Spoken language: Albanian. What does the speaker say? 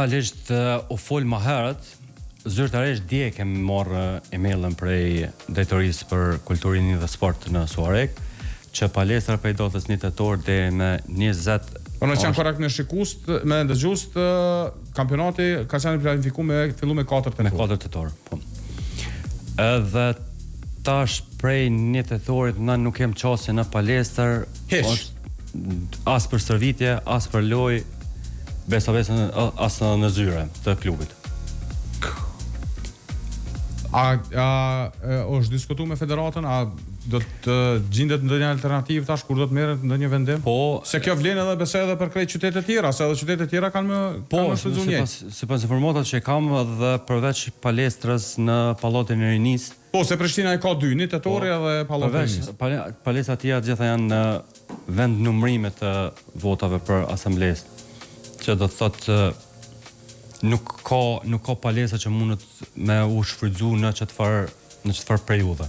Realisht u fol më herët, zyrtarisht dje kemi marrë emailën prej Drejtorisë për Kulturën dhe Sport në Suarek, që palestra prej datës 1 tetor deri në 20. Po në qenë korrekt me shikust, me ndëgjust, kampionati ka qenë planifikuar me fillu me 4 tetor. Me 4 tetor, po. Edhe tash prej 1 tetorit na nuk kem qasje në palestër, as për stërvitje, as për lojë, besa as në zyre të klubit. A është diskutuar me federatën, a do të gjendet ndonjë alternativë tash kur do të merret ndonjë vendim? Po, se kjo vlen edhe besoj edhe për krejt qytete tjera, se edhe qytetet tjera kanë më shfrytzuar njëjtë. Sipas informatat që kam edhe përveç palestrës në Pallatin e Rinisë. Po, se Prishtina i ka 2, 1 tetori edhe Pallati i Rinisë. Palestrat tjera gjitha janë në vend numërime të votave për asamblesë, që do të thotë nuk ka palestra që mundet me u shfrytzu në çfarë periudhe.